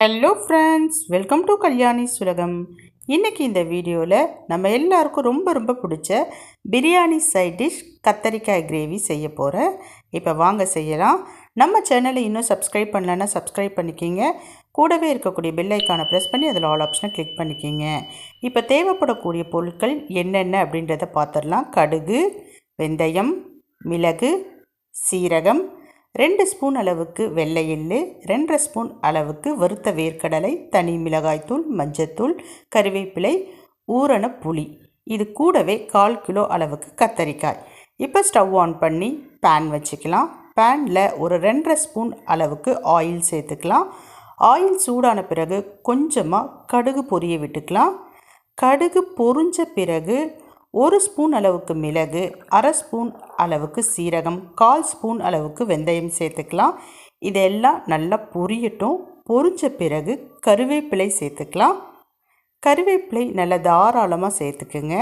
Hello friends, welcome to Kalyani's உலகம். இன்றைக்கி இந்த வீடியோவில் நம்ம எல்லாருக்கும் ரொம்ப ரொம்ப பிடிச்ச பிரியாணி சைட் டிஷ் கத்தரிக்காய் கிரேவி செய்ய போகிறேன். இப்போ வாங்க செய்யலாம். நம்ம சேனலை இன்னும் சப்ஸ்கிரைப் பண்ணலன்னா சப்ஸ்கிரைப் பண்ணிக்கிங்க. கூடவே இருக்கக்கூடிய பெல் ஐக்கானை ப்ரெஸ் பண்ணி அதில் ஆல் ஆப்ஷனை கிளிக் பண்ணிக்கிங்க. இப்போ தேவைப்படக்கூடிய பொருட்கள் என்னென்ன அப்படின்றத பார்த்துடலாம். கடுகு, வெந்தயம், மிளகு, சீரகம், 2 ஸ்பூன் அளவுக்கு வெள்ளை எள்ளு, 2 ஸ்பூன் அளவுக்கு வறுத்த வேர்க்கடலை, தனி மிளகாய்த்தூள், மஞ்சத்தூள், கறிவேப்பிலை, ஊறின புளி. இது கூடவே 1/4 கிலோ அளவுக்கு கத்தரிக்காய். இப்போ ஸ்டவ் ஆன் பண்ணி பேன் வச்சுக்கலாம். பேனில் ஒரு 2.5 ஸ்பூன் அளவுக்கு ஆயில் சேர்த்துக்கலாம். ஆயில் சூடான பிறகு கொஞ்சமாக கடுகு பொரிய விட்டுக்கலாம். கடுகு பொரிஞ்ச பிறகு 1 ஸ்பூன் அளவுக்கு மிளகு, 1/2 ஸ்பூன் அளவுக்கு சீரகம், 1/4 ஸ்பூன் அளவுக்கு வெந்தயம் சேர்த்துக்கலாம். இதெல்லாம் நல்லா பொரியட்டும். பொரிஞ்ச பிறகு கறிவேப்பிலை சேர்த்துக்கலாம். கறிவேப்பிலை நல்லா தாராளமாக சேர்த்துக்குங்க.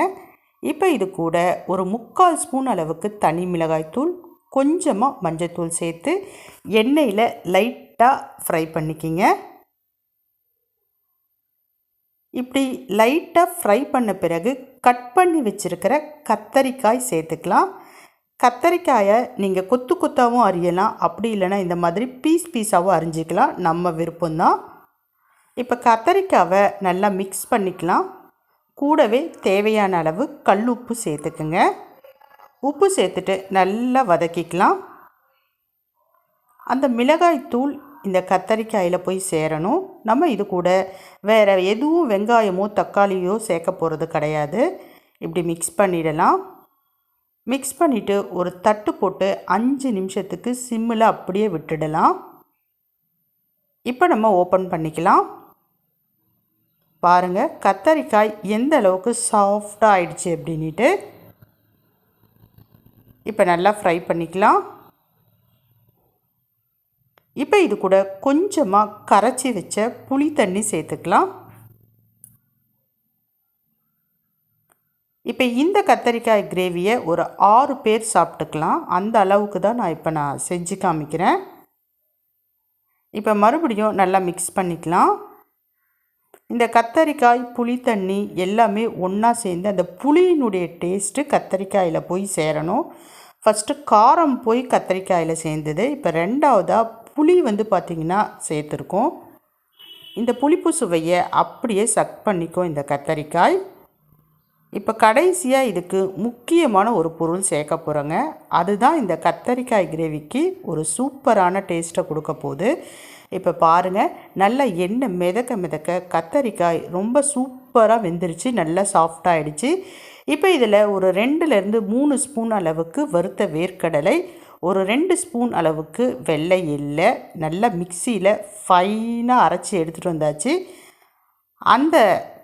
இப்போ இது கூட ஒரு 3/4 ஸ்பூன் அளவுக்கு தனி மிளகாய்த்தூள், கொஞ்சமாக மஞ்சத்தூள் சேர்த்து எண்ணெயில் லைட்டாக ஃப்ரை பண்ணிக்கிங்க. இப்படி லைட்டாக ஃப்ரை பண்ண பிறகு கட் பண்ணி வச்சுருக்கிற கத்தரிக்காய் சேர்த்துக்கலாம். கத்தரிக்காயை நீங்கள் கொத்து கொத்தாகவும் அரியலாம், அப்படி இல்லைன்னா இந்த மாதிரி பீஸாகவும் அரிஞ்சிக்கலாம், நம்ம விருப்பம்தான். இப்போ கத்தரிக்காவை நல்லா மிக்ஸ் பண்ணிக்கலாம். கூடவே தேவையான அளவு கல் உப்பு சேர்த்துக்குங்க. உப்பு சேர்த்துட்டு நல்லா வதக்கிக்கலாம். அந்த மிளகாய்த்தூள் இந்த கத்தரிக்காயில் போய் சேரணும். நம்ம இது கூட வேறு எதுவும் வெங்காயமோ தக்காளியோ சேர்க்க போகிறது கிடையாது. இப்படி மிக்ஸ் பண்ணிடலாம். மிக்ஸ் பண்ணிவிட்டு ஒரு தட்டு போட்டு 5 நிமிஷத்துக்கு சிம்மில் அப்படியே விட்டுடலாம். இப்போ நம்ம ஓப்பன் பண்ணிக்கலாம். பாருங்கள் கத்தரிக்காய் எந்த அளவுக்கு சாஃப்டாக ஆயிடுச்சு அப்படின்ட்டு. இப்போ நல்லா ஃப்ரை பண்ணிக்கலாம். இப்போ இது கூட கொஞ்சமாக கரைச்சி வச்ச புளி தண்ணி சேர்த்துக்கலாம். இப்போ இந்த கத்தரிக்காய் கிரேவியை ஒரு 6 பேர் சாப்பிட்டுக்கலாம். அந்த அளவுக்கு தான் நான் செஞ்சு காமிக்கிறேன். இப்போ மறுபடியும் நல்லா மிக்ஸ் பண்ணிக்கலாம். இந்த கத்தரிக்காய் புளி தண்ணி எல்லாமே ஒன்றா சேர்ந்து அந்த புளியினுடைய டேஸ்ட்டு கத்தரிக்காயில் போய் சேரணும். ஃபஸ்ட்டு காரம் போய் கத்தரிக்காயில் சேர்ந்தது. இப்போ ரெண்டாவதாக புளி பார்த்திங்கன்னா சேர்த்துருக்கோம். இந்த புளிப்பு சுவையை அப்படியே சக் பண்ணிக்கும் இந்த கத்தரிக்காய். இப்போ கடைசியாக இதுக்கு முக்கியமான ஒரு பொருள் சேர்க்க போகிறோங்க. அதுதான் இந்த கத்தரிக்காய் கிரேவிக்கு ஒரு சூப்பரான டேஸ்ட்டை கொடுக்க போகுது. இப்போ பாருங்கள், நல்லா எண்ணெய் மிதக்க கத்தரிக்காய் ரொம்ப சூப்பராக வெந்துருச்சு, நல்லா சாஃப்டாகிடுச்சு. இப்போ இதில் ஒரு 2லேருந்து 3 ஸ்பூன் அளவுக்கு வறுத்த வேர்க்கடலை, ஒரு 2 ஸ்பூன் அளவுக்கு வெள்ளை எள்ளை நல்லா மிக்சியில் ஃபைனாக அரைச்சி எடுத்துகிட்டு வந்தாச்சு. அந்த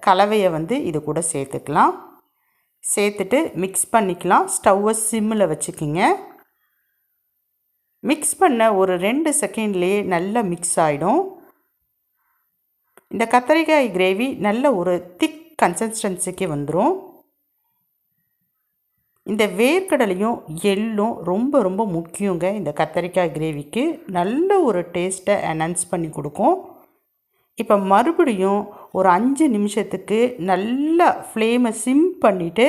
கலவையை இது கூட சேர்த்துக்கலாம். சேர்த்துட்டு மிக்ஸ் பண்ணிக்கலாம். ஸ்டவ்வை சிம்மில் வச்சுக்கிங்க. மிக்ஸ் பண்ண ஒரு 2 செகண்ட்லேயே நல்லா மிக்ஸ் ஆகிடும். இந்த கத்தரிக்காய் கிரேவி நல்ல ஒரு திக் கன்சிஸ்டன்சிக்கு வந்துடும். இந்த வேர்க்கடலையும் எள்ளும் ரொம்ப ரொம்ப முக்கியங்க. இந்த கத்தரிக்காய் கிரேவிக்கு நல்ல ஒரு டேஸ்ட்டை என்ஹான்ஸ் பண்ணி கொடுக்கும். இப்போ மறுபடியும் ஒரு 5 நிமிஷத்துக்கு நல்லா ஃப்ளேமை சிம் பண்ணிவிட்டு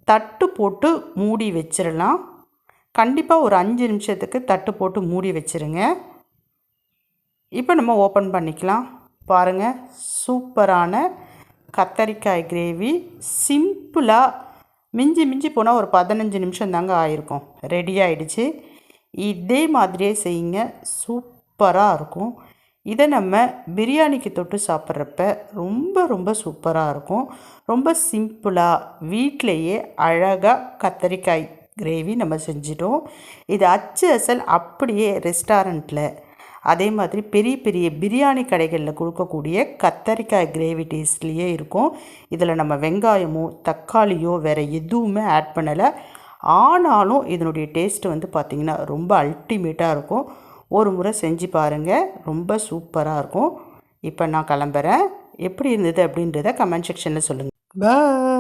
தட்டு போட்டு மூடி வச்சிடலாம். கண்டிப்பாக ஒரு 5 நிமிஷத்துக்கு தட்டு போட்டு மூடி வச்சுருங்க. இப்போ நம்ம ஓப்பன் பண்ணிக்கலாம். பாருங்கள், சூப்பரான கத்தரிக்காய் கிரேவி சிம்பிளாக மிஞ்சி போனால் ஒரு 15 நிமிஷம் தாங்க ஆகிருக்கும், ரெடி ஆகிடுச்சு. இதே மாதிரியே செய்யுங்க, சூப்பராக இருக்கும். இதை நம்ம பிரியாணிக்கு தொட்டு சாப்பிட்றப்ப ரொம்ப ரொம்ப சூப்பராக இருக்கும். ரொம்ப சிம்பிளாக வீட்டிலையே அழகாக கத்தரிக்காய் கிரேவி நம்ம செஞ்சிட்டோம். இது அசல் அப்படியே ரெஸ்டாரண்ட்டில் அதே மாதிரி பெரிய பெரிய பிரியாணி கடைகளில் கொடுக்கக்கூடிய கத்தரிக்காய் கிரேவி டேஸ்ட்லேயே இருக்கும். இதில் நம்ம வெங்காயமோ தக்காளியோ வேறு எதுவுமே ஆட் பண்ணலை. ஆனாலும் இதனுடைய டேஸ்ட்டு பார்த்திங்கன்னா ரொம்ப அல்டிமேட்டாக இருக்கும். ஒரு முறை செஞ்சு பாருங்கள், ரொம்ப சூப்பராக இருக்கும். இப்போ நான் கிளம்புறேன். எப்படி இருந்தது அப்படின்றத கமெண்ட் செக்ஷனில் சொல்லுங்கள். பாய்.